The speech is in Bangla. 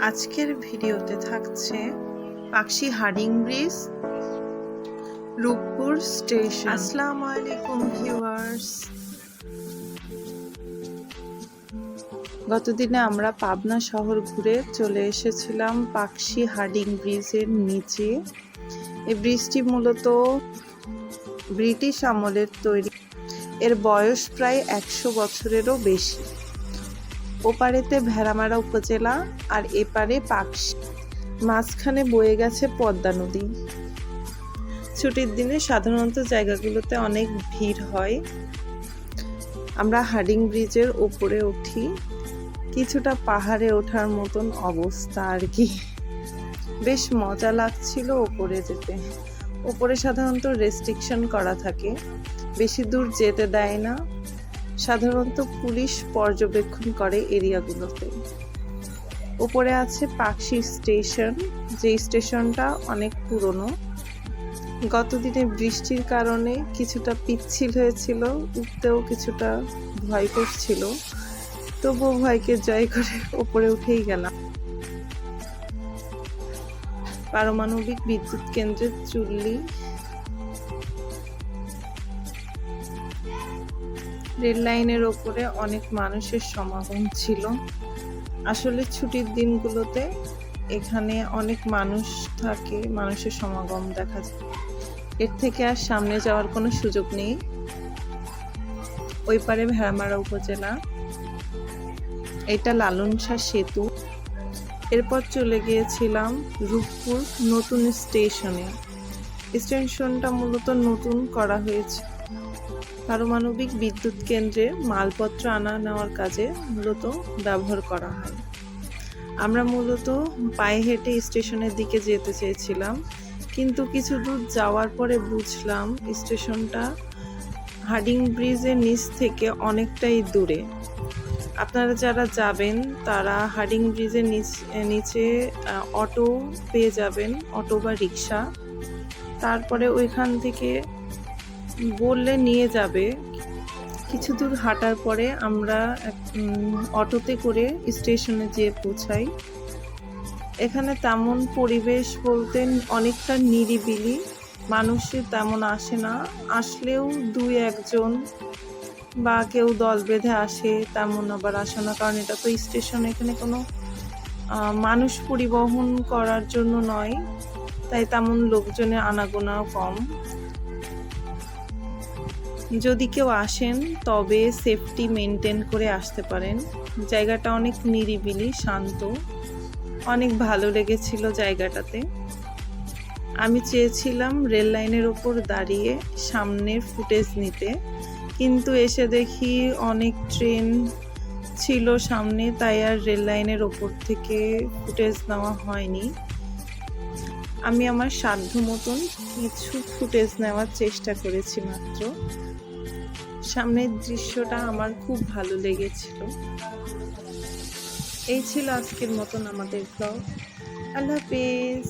আজকের ভিডিওতে থাকছে Pakshi Hardinge bridge, Rooppur station. আসসালামু আলাইকুম ভিউয়ার্স। গতদিনে আমরা পাবনা শহর ঘুরে চলে এসেছিলাম পাকশি হার্ডিং ব্রিজের নিচে। এই ব্রিজটি মূলত ব্রিটিশ আমলের তৈরি। এর বয়স প্রায় 100 বছরেরও বেশি। ওপারেতে ভেড়ামারা উপজেলা আর এপারে পাকশি, মাঝখানে বয়ে গেছে পদ্মা নদী। ছুটির দিনে সাধারণত জায়গাগুলোতে অনেক ভিড় হয়। আমরা হার্ডিং ব্রিজের ওপরে উঠি, কিছুটা পাহাড়ে ওঠার মতন অবস্থা আর কি। বেশ মজা লাগছিল ওপরে যেতে। ওপরে সাধারণত রেস্ট্রিকশন করা থাকে, বেশি দূর যেতে দেয় না। সাধারণত পুলিশ পর্যবেক্ষণ করে এরিয়াগুলোতে। উপরে আছে পাকশি স্টেশন, যে স্টেশনটা অনেক পুরনো। গতদিনে বৃষ্টির কারণে কিছুটা পিচ্ছিল হয়েছিল, উঠতেও কিছুটা ভয় করছিল, তবুও ভয়কে জয় করে উপরে উঠেই গেলাম। পারমাণবিক বিদ্যুৎ কেন্দ্রের চুল্লি, রেল লাইনের ওপরে অনেক মানুষের সমাগম ছিল। আসলে ছুটির দিনগুলোতে এখানে অনেক মানুষ থাকে, মানুষের সমাগম দেখা যায়। এর থেকে আর সামনে যাওয়ার কোনো সুযোগ নেই। ওই পারে ভেড়ামারা উপজেলা, এটা লালনশাহ সেতু। এরপর চলে গিয়েছিলাম রূপপুর নতুন স্টেশনে। স্টেশনটা মূলত নতুন করা হয়েছে। পারমাণবিক বিদ্যুৎ কেন্দ্রে মালপত্র আনা নেওয়ার কাজে মূলত ব্যবহার করা হয়। আমরা মূলত পায়ে হেঁটে স্টেশনের দিকে যেতে চেয়েছিলাম, কিন্তু কিছু দূর যাওয়ার পরে বুঝলাম স্টেশনটা হার্ডিং ব্রিজের নিচ থেকে অনেকটাই দূরে। আপনারা যারা যাবেন তারা হার্ডিং ব্রিজের নিচে অটো পেয়ে যাবেন, অটো বা রিক্সা। তারপরে ওইখান থেকে বললে নিয়ে যাবে। কিছু দূর হাঁটার পরে আমরা অটোতে করে স্টেশনে যেয়ে পৌঁছাই। এখানে তেমন পরিবেশ বলতে অনেকটা নিরিবিলি, মানুষের তেমন আসে না। আসলেও 2-1 বা কেউ দল বেঁধে আসে, তেমন আবার আসে না, কারণ এটা তো স্টেশন, এখানে কোনো মানুষ পরিবহন করার জন্য নয়, তাই তেমন লোকজনের আনাগোনাও কম। যদি কেউ আসেন তবে সেফটি মেনটেন করে আসতে পারেন। জায়গাটা অনেক নিরিবিলি, শান্ত, অনেক ভালো লেগেছিল জায়গাটাতে। আমি চেয়েছিলাম রেল লাইনের ওপর দাঁড়িয়ে সামনের ফুটেজ নিতে, কিন্তু এসে দেখি অনেক ট্রেন ছিল সামনে, তাই আর রেল লাইনের ওপর থেকে ফুটেজ নেওয়া হয়নি। আমি আমার সাধ্য মতন কিছু ফুটেজ নেওয়ার চেষ্টা করেছি মাত্র। সামনের দৃশ্যটা আমার খুব ভালো লেগেছিল। এই ছিল আজকের মতন আমাদের ব্লগ। আল্লাহ হাফেজ।